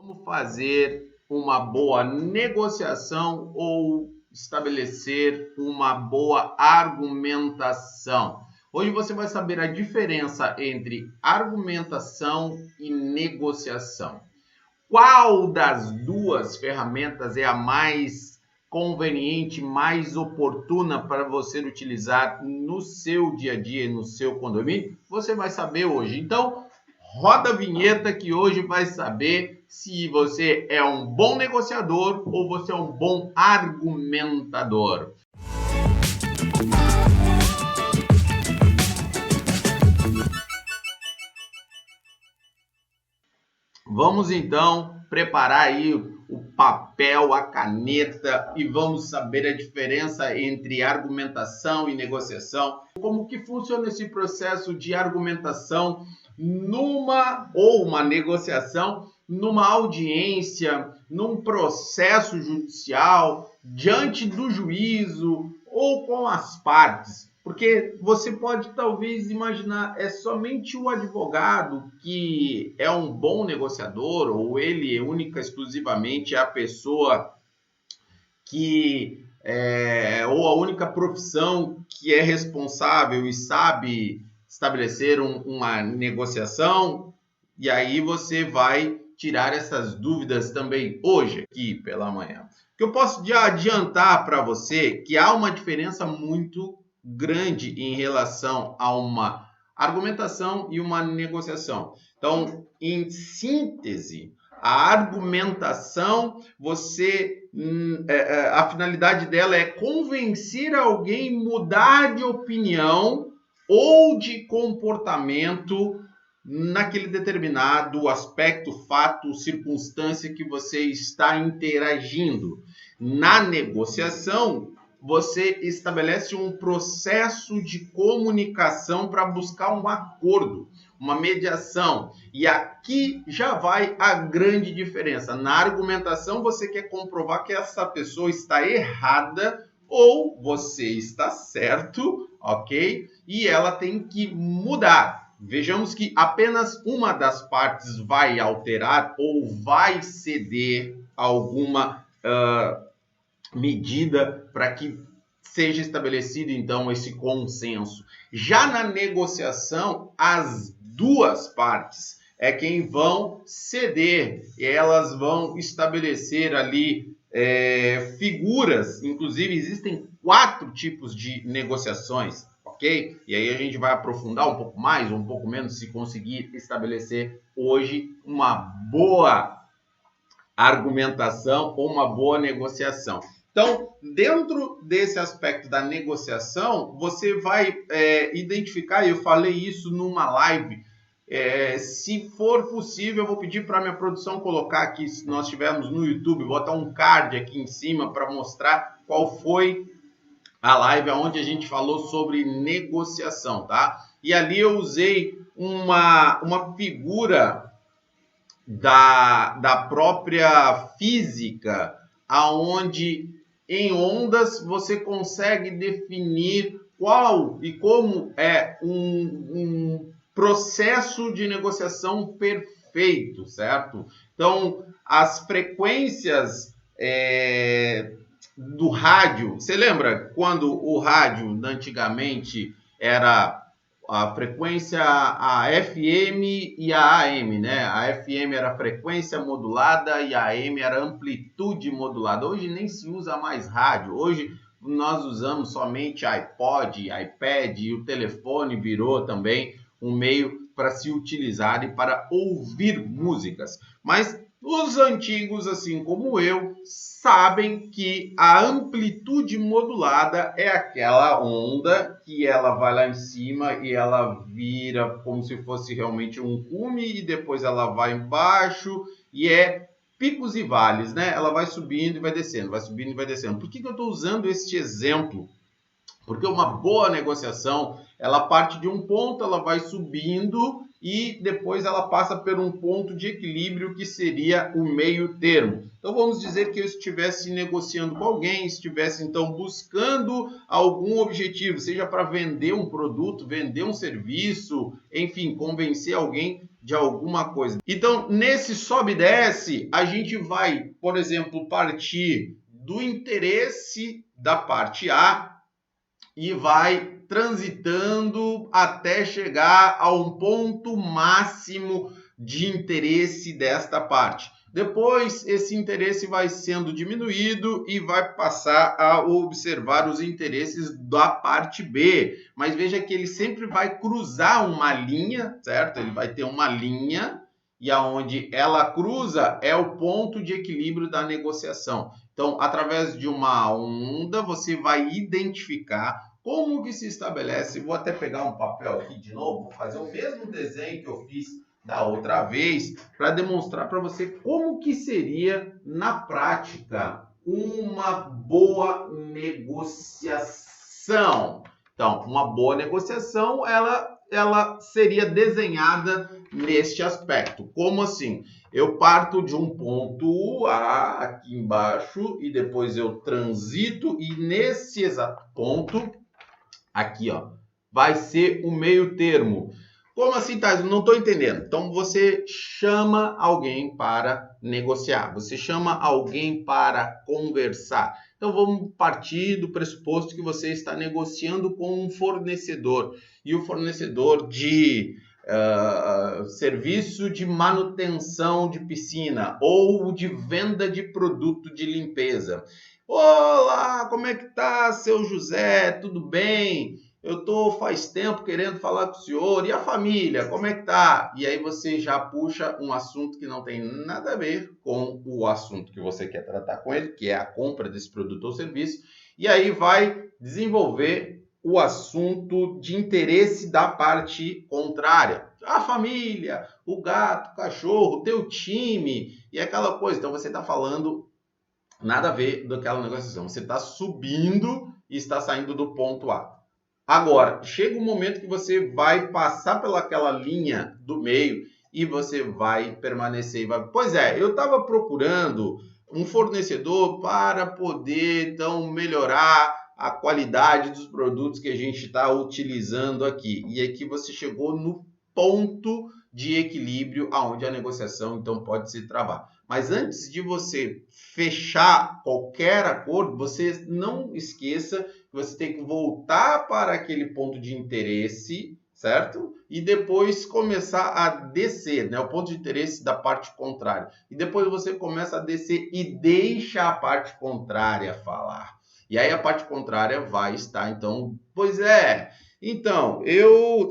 Como fazer uma boa negociação ou estabelecer uma boa argumentação. Hoje você vai saber a diferença entre argumentação e negociação. Qual das duas ferramentas é a mais conveniente, mais oportuna para você utilizar no seu dia a dia e no seu condomínio? Você vai saber hoje. Então, roda a vinheta que hoje vai saber se você é um bom negociador ou você é um bom argumentador. Vamos então preparar aí o papel, a caneta e vamos saber a diferença entre argumentação e negociação. Como que funciona esse processo de argumentação uma negociação, numa audiência, num processo judicial, diante do juízo ou com as partes. Porque você pode talvez imaginar, é somente o advogado que é um bom negociador, ou ele única exclusivamente é a pessoa que ou a única profissão que é responsável e sabe estabelecer uma negociação. E aí você vai tirar essas dúvidas também hoje, aqui pela manhã. Que eu posso adiantar para você que há uma diferença muito grande em relação a uma argumentação e uma negociação. Então, em síntese, a argumentação, a finalidade dela é convencer alguém a mudar de opinião ou de comportamento naquele determinado aspecto, fato, circunstância que você está interagindo. Na negociação, você estabelece um processo de comunicação para buscar um acordo, uma mediação. E aqui já vai a grande diferença. Na argumentação, você quer comprovar que essa pessoa está errada ou você está certo, ok? E ela tem que mudar. Vejamos que apenas uma das partes vai alterar ou vai ceder alguma medida para que seja estabelecido, então, esse consenso. Já na negociação, as duas partes é quem vão ceder, e elas vão estabelecer ali figuras. Inclusive, existem 4 tipos de negociações, ok? E aí a gente vai aprofundar um pouco mais ou um pouco menos se conseguir estabelecer hoje uma boa argumentação ou uma boa negociação. Então, dentro desse aspecto da negociação, você vai identificar, e eu falei isso numa live, se for possível, eu vou pedir para a minha produção colocar aqui, se nós estivermos no YouTube, botar um card aqui em cima para mostrar qual foi a live onde a gente falou sobre negociação, tá? E ali eu usei uma figura da própria física, aonde em ondas você consegue definir qual e como é um processo de negociação perfeito, certo? Então, as frequências do rádio, você lembra quando o rádio antigamente era a frequência, a FM e a AM, né? A FM era frequência modulada e a AM era amplitude modulada. Hoje nem se usa mais rádio. Hoje nós usamos somente iPod, iPad e o telefone virou também um meio para se utilizar e para ouvir músicas. Mas os antigos, assim como eu, sabem que a amplitude modulada é aquela onda que ela vai lá em cima e ela vira como se fosse realmente um cume e depois ela vai embaixo e é picos e vales, né? Ela vai subindo e vai descendo, vai subindo e vai descendo. Por que eu estou usando este exemplo? Porque uma boa negociação, ela parte de um ponto, ela vai subindo e depois ela passa por um ponto de equilíbrio que seria o meio termo. Então vamos dizer que eu estivesse negociando com alguém, estivesse então buscando algum objetivo, seja para vender um produto, vender um serviço, enfim, convencer alguém de alguma coisa. Então, nesse sobe e desce, a gente vai, por exemplo, partir do interesse da parte A e vai transitando até chegar a um ponto máximo de interesse desta parte. Depois, esse interesse vai sendo diminuído e vai passar a observar os interesses da parte B. Mas veja que ele sempre vai cruzar uma linha, certo? Ele vai ter uma linha e aonde ela cruza é o ponto de equilíbrio da negociação. Então, através de uma onda, você vai identificar como que se estabelece. Vou até pegar um papel aqui de novo, vou fazer o mesmo desenho que eu fiz da outra vez, para demonstrar para você como que seria, na prática, uma boa negociação. Então, uma boa negociação, ela seria desenhada neste aspecto. Como assim? Eu parto de um ponto A aqui embaixo e depois eu transito e nesse exato ponto, aqui, ó, vai ser o meio termo. Como assim, Thais? Não estou entendendo. Então, você chama alguém para negociar. Você chama alguém para conversar. Então, vamos partir do pressuposto que você está negociando com um fornecedor. E o fornecedor de serviço de manutenção de piscina ou de venda de produto de limpeza. Olá, como é que tá, seu José? Tudo bem? Eu tô faz tempo querendo falar com o senhor. E a família, como é que tá? E aí você já puxa um assunto que não tem nada a ver com o assunto que você quer tratar com ele, que é a compra desse produto ou serviço. E aí vai desenvolver o assunto de interesse da parte contrária. A família, o gato, o cachorro, o teu time e aquela coisa. Então você está falando nada a ver daquela negociação. Você está subindo e está saindo do ponto A. Agora, chega um momento que você vai passar pelaquela linha do meio e você vai permanecer. Pois é, eu estava procurando um fornecedor para poder, então, melhorar a qualidade dos produtos que a gente está utilizando aqui. E aqui você chegou no ponto de equilíbrio aonde a negociação, então, pode se travar. Mas antes de você fechar qualquer acordo, você não esqueça que você tem que voltar para aquele ponto de interesse, certo? E depois começar a descer, né? O ponto de interesse da parte contrária. E depois você começa a descer e deixa a parte contrária falar. E aí a parte contrária vai estar, então, pois é. Então,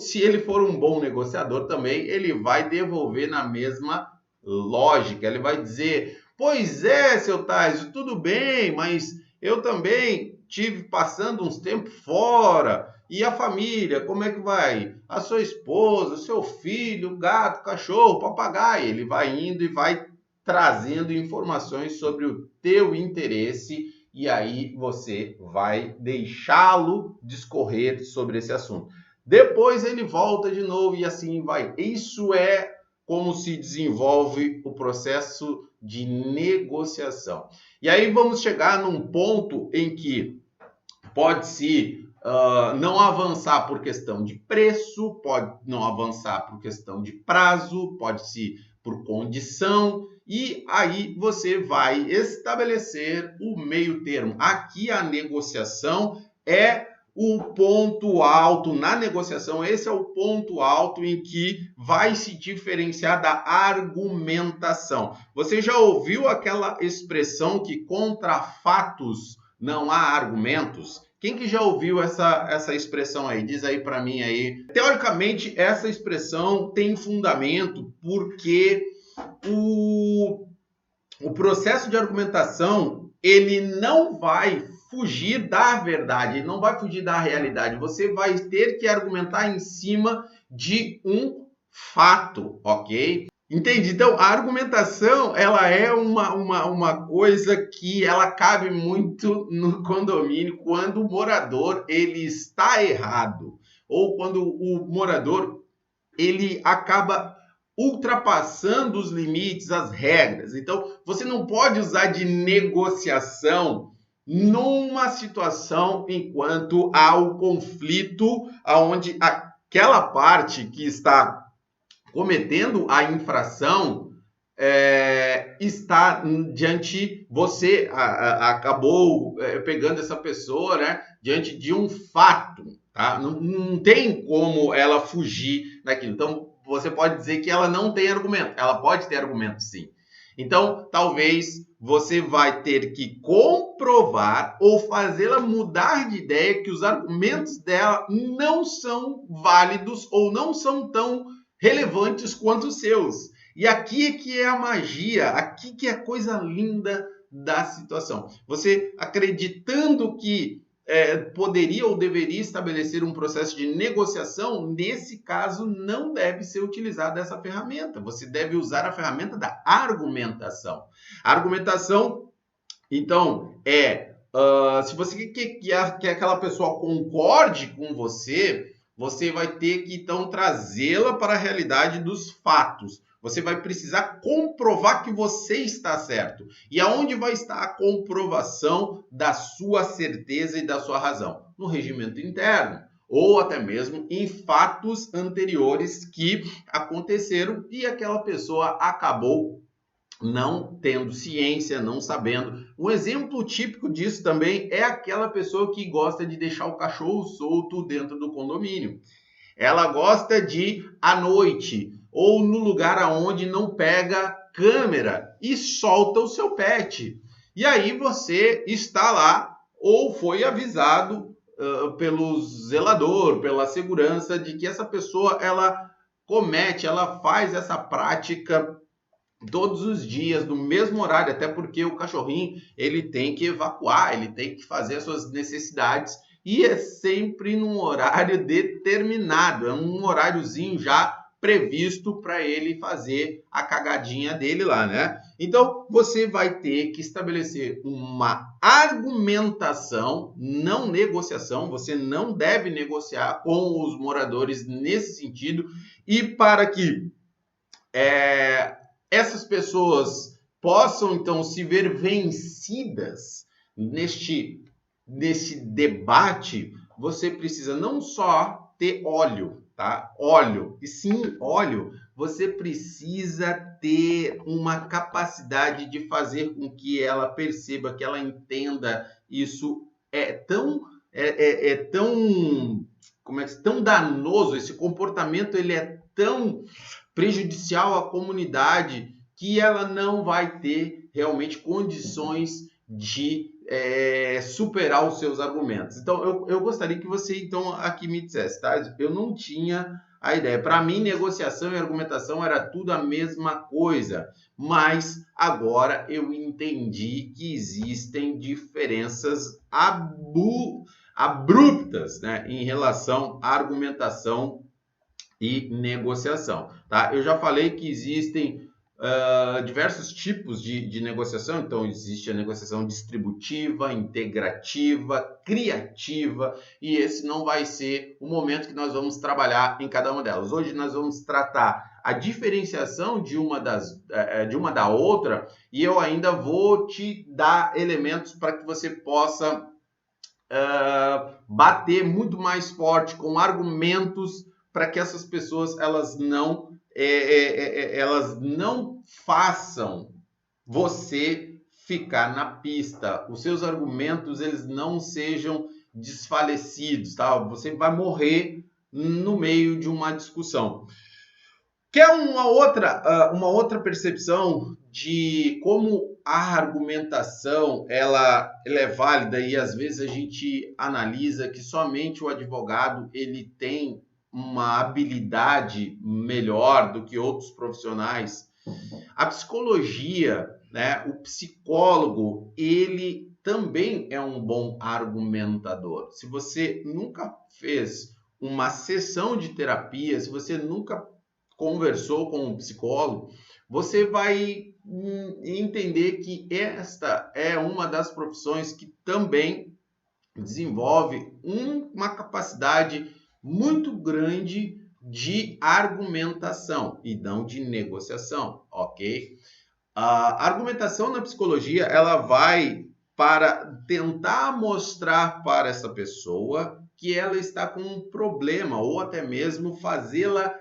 se ele for um bom negociador também, ele vai devolver na mesma lógica. Ele vai dizer, pois é, seu Thais, tudo bem, mas eu também tive passando uns tempos fora. E a família, como é que vai? A sua esposa, o seu filho, o gato, o cachorro, o papagaio. Ele vai indo e vai trazendo informações sobre o teu interesse e aí você vai deixá-lo discorrer sobre esse assunto. Depois ele volta de novo e assim vai. Isso é como se desenvolve o processo de negociação. E aí vamos chegar num ponto em que pode-se não avançar por questão de preço, pode não avançar por questão de prazo, pode-se por condição, e aí você vai estabelecer o meio termo. Aqui a negociação é o ponto alto na negociação, esse é o ponto alto em que vai se diferenciar da argumentação. Você já ouviu aquela expressão que contra fatos não há argumentos? Quem que já ouviu essa expressão aí? Diz aí para mim aí. Teoricamente, essa expressão tem fundamento porque o processo de argumentação, ele não vai fugir da verdade, ele não vai fugir da realidade. Você vai ter que argumentar em cima de um fato, ok? Entendi. Então, a argumentação, ela é uma coisa que ela cabe muito no condomínio quando o morador ele está errado ou quando o morador ele acaba ultrapassando os limites, as regras. Então, você não pode usar de negociação numa situação enquanto há o conflito, onde aquela parte que está cometendo a infração está diante, você acabou pegando essa pessoa, né, diante de um fato, tá? Não tem como ela fugir daquilo. Então, você pode dizer que ela não tem argumento. Ela pode ter argumento, sim. Então, talvez você vai ter que comprovar ou fazê-la mudar de ideia que os argumentos dela não são válidos ou não são tão relevantes quanto os seus. E aqui é que é a magia, aqui que é a coisa linda da situação. Você acreditando que poderia ou deveria estabelecer um processo de negociação, nesse caso não deve ser utilizada essa ferramenta. Você deve usar a ferramenta da argumentação. A argumentação, então, se você quer que aquela pessoa concorde com você, você vai ter que, então, trazê-la para a realidade dos fatos. Você vai precisar comprovar que você está certo. E aonde vai estar a comprovação da sua certeza e da sua razão? No regimento interno, ou até mesmo em fatos anteriores que aconteceram e aquela pessoa acabou não tendo ciência, não sabendo. Um exemplo típico disso também é aquela pessoa que gosta de deixar o cachorro solto dentro do condomínio. Ela gosta de, à noite, ou no lugar aonde não pega câmera, e solta o seu pet. E aí você está lá, ou foi avisado pelo zelador, pela segurança, de que essa pessoa, ela faz essa prática todos os dias, no mesmo horário, até porque o cachorrinho, ele tem que evacuar, ele tem que fazer as suas necessidades, e é sempre num horário determinado, é um horáriozinho já previsto para ele fazer a cagadinha dele lá, né? Então, você vai ter que estabelecer uma argumentação, não negociação, você não deve negociar com os moradores nesse sentido, e para que essas pessoas possam, então, se ver vencidas neste debate, você precisa não só ter óleo, tá? Óleo. E sim, óleo. Você precisa ter uma capacidade de fazer com que ela perceba, que ela entenda isso tão tão danoso, esse comportamento ele é tão prejudicial à comunidade que ela não vai ter realmente condições de superar os seus argumentos. Então, eu gostaria que você, então, aqui me dissesse, tá? Eu não tinha a ideia. Para mim, negociação e argumentação era tudo a mesma coisa, mas agora eu entendi que existem diferenças abruptas, né, em relação à argumentação e negociação, tá? Eu já falei que existem diversos tipos de negociação. Então, existe a negociação distributiva, integrativa, criativa, e esse não vai ser o momento que nós vamos trabalhar em cada uma delas. Hoje nós vamos tratar a diferenciação de uma da outra, e eu ainda vou te dar elementos para que você possa bater muito mais forte com argumentos para que essas pessoas elas não façam você ficar na pista. Os seus argumentos eles não sejam desfalecidos, tá? Você vai morrer no meio de uma discussão. Quer uma outra percepção de como a argumentação ela é válida, e às vezes a gente analisa que somente o advogado ele tem uma habilidade melhor do que outros profissionais? A psicologia, né, o psicólogo, ele também é um bom argumentador. Se você nunca fez uma sessão de terapia, se você nunca conversou com um psicólogo, você vai entender que esta é uma das profissões que também desenvolve uma capacidade muito grande de argumentação e não de negociação, ok? A argumentação na psicologia, ela vai para tentar mostrar para essa pessoa que ela está com um problema, ou até mesmo fazê-la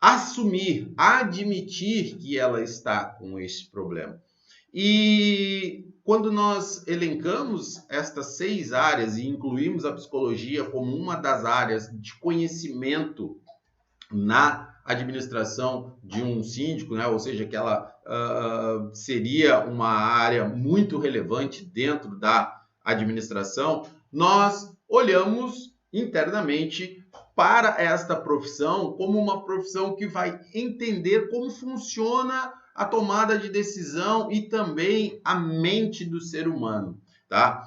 assumir, admitir que ela está com esse problema. E quando nós elencamos estas 6 áreas e incluímos a psicologia como uma das áreas de conhecimento na administração de um síndico, né? Ou seja, que ela seria uma área muito relevante dentro da administração, nós olhamos internamente para esta profissão como uma profissão que vai entender como funciona a tomada de decisão e também a mente do ser humano, tá?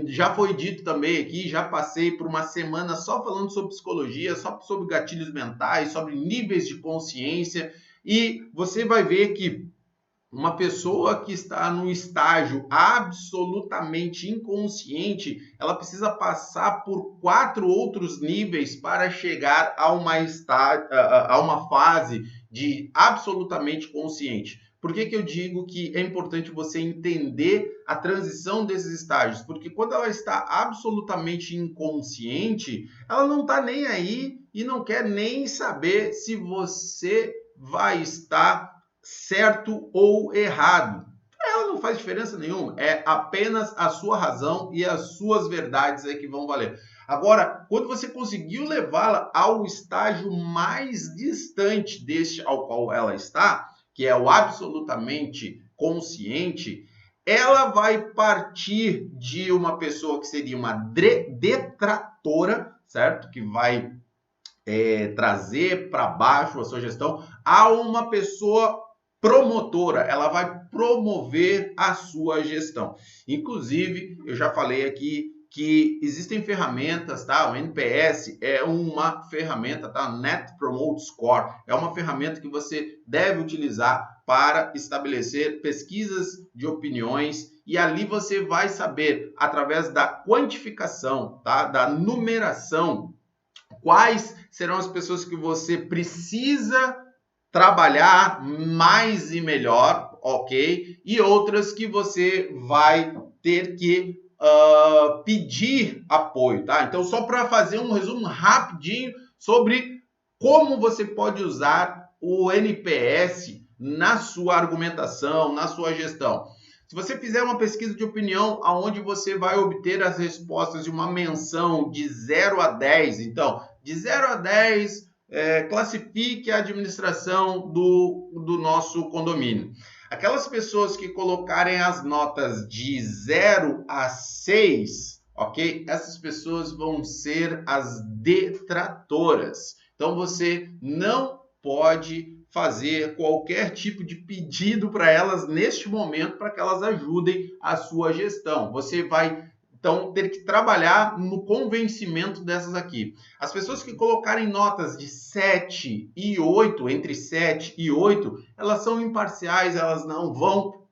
Já foi dito também aqui, já passei por uma semana só falando sobre psicologia, só sobre gatilhos mentais, sobre níveis de consciência, e você vai ver que uma pessoa que está num estágio absolutamente inconsciente, ela precisa passar por 4 outros níveis para chegar a uma fase de absolutamente consciente. Por que eu digo que é importante você entender a transição desses estágios? Porque quando ela está absolutamente inconsciente, ela não está nem aí e não quer nem saber se você vai estar certo ou errado. Para ela não faz diferença nenhuma, é apenas a sua razão e as suas verdades é que vão valer. Agora, quando você conseguiu levá-la ao estágio mais distante deste ao qual ela está, que é o absolutamente consciente, ela vai partir de uma pessoa que seria uma detratora, certo? Que vai trazer para baixo a sua gestão, a uma pessoa promotora, ela vai promover a sua gestão. Inclusive, eu já falei aqui que existem ferramentas, tá? O NPS é uma ferramenta, tá? Net Promote Score é uma ferramenta que você deve utilizar para estabelecer pesquisas de opiniões e ali você vai saber, através da quantificação, tá? Da numeração, quais serão as pessoas que você precisa trabalhar mais e melhor, ok? E outras que você vai ter que pedir apoio, tá? Então, só para fazer um resumo rapidinho sobre como você pode usar o NPS na sua argumentação, na sua gestão. Se você fizer uma pesquisa de opinião onde você vai obter as respostas de uma menção de 0 a 10, então, de 0 a 10, classifique a administração do nosso condomínio. Aquelas pessoas que colocarem as notas de 0 a 6, ok? Essas pessoas vão ser as detratoras. Então, você não pode fazer qualquer tipo de pedido para elas neste momento para que elas ajudem a sua gestão. Você vai então ter que trabalhar no convencimento dessas aqui. As pessoas que colocarem notas de 7 e 8, entre 7 e 8, elas são imparciais, elas não vão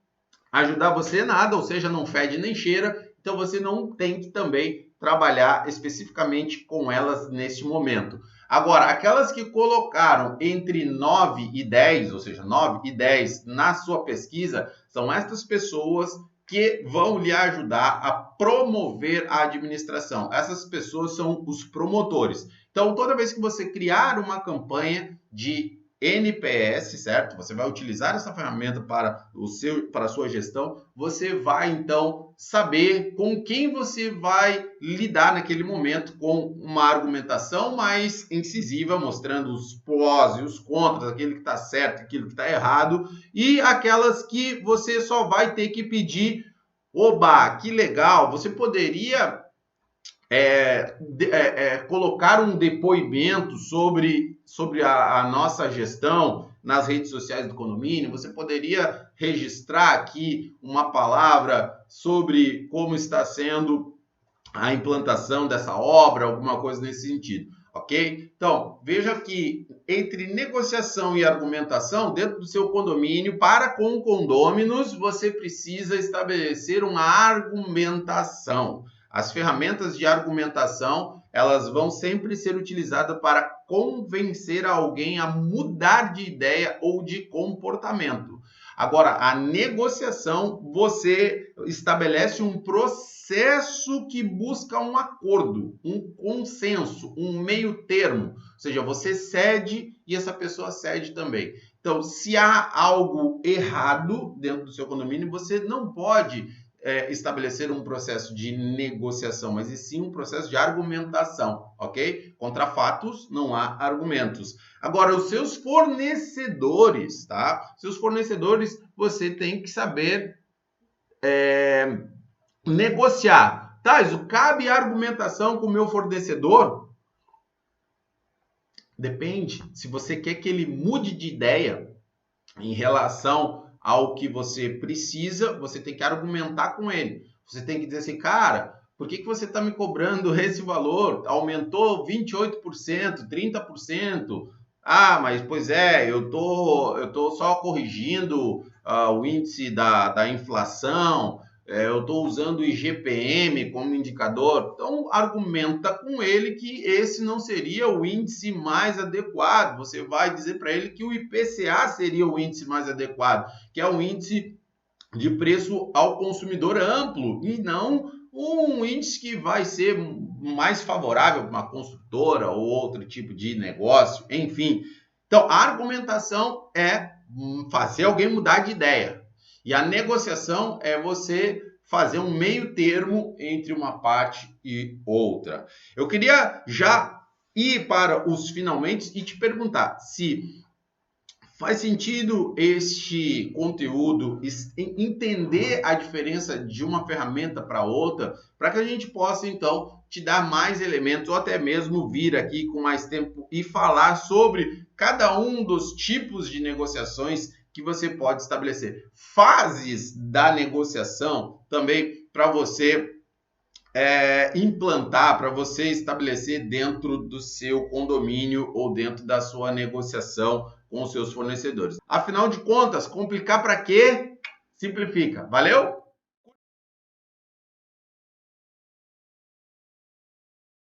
ajudar você nada, ou seja, não fede nem cheira, então você não tem que também trabalhar especificamente com elas neste momento. Agora, aquelas que colocaram entre 9 e 10, ou seja, 9 e 10 na sua pesquisa, são estas pessoas que vão lhe ajudar a promover a administração. Essas pessoas são os promotores. Então, toda vez que você criar uma campanha de NPS, certo? Você vai utilizar essa ferramenta para a sua gestão. Você vai, então, saber com quem você vai lidar naquele momento com uma argumentação mais incisiva, mostrando os prós e os contras, aquilo que está certo, aquilo que está errado, e aquelas que você só vai ter que pedir, oba, que legal, você poderia colocar um depoimento sobre a nossa gestão nas redes sociais do condomínio, você poderia registrar aqui uma palavra sobre como está sendo a implantação dessa obra, alguma coisa nesse sentido, ok? Então, veja que entre negociação e argumentação, dentro do seu condomínio, para com condôminos, você precisa estabelecer uma argumentação. As ferramentas de argumentação, elas vão sempre ser utilizadas para convencer alguém a mudar de ideia ou de comportamento. Agora, a negociação, você estabelece um processo que busca um acordo, um consenso, um meio termo. Ou seja, você cede e essa pessoa cede também. Então, se há algo errado dentro do seu condomínio, você não pode estabelecer um processo de negociação, mas e sim um processo de argumentação, ok? Contra fatos não há argumentos. Agora, os seus fornecedores, tá? Seus fornecedores, você tem que saber negociar. Tá, isso cabe argumentação com o meu fornecedor? Depende. Se você quer que ele mude de ideia em relação ao que você precisa, você tem que argumentar com ele. Você tem que dizer assim, cara, por que você está me cobrando esse valor? Aumentou 28%, 30%. Ah, mas pois é, eu tô só corrigindo o índice da inflação, eu estou usando o IGPM como indicador. Então, argumenta com ele que esse não seria o índice mais adequado. Você vai dizer para ele que o IPCA seria o índice mais adequado, que é o índice de preço ao consumidor amplo, e não um índice que vai ser mais favorável para uma construtora ou outro tipo de negócio, enfim. Então, a argumentação é fazer alguém mudar de ideia. E a negociação é você fazer um meio termo entre uma parte e outra. Eu queria já ir para os finalmente e te perguntar se faz sentido este conteúdo, entender a diferença de uma ferramenta para outra, para que a gente possa, então, te dar mais elementos, ou até mesmo vir aqui com mais tempo e falar sobre cada um dos tipos de negociações que você pode estabelecer. Fases da negociação também para você implantar, para você estabelecer dentro do seu condomínio ou dentro da sua negociação com os seus fornecedores. Afinal de contas, complicar para quê? Simplifica. Valeu?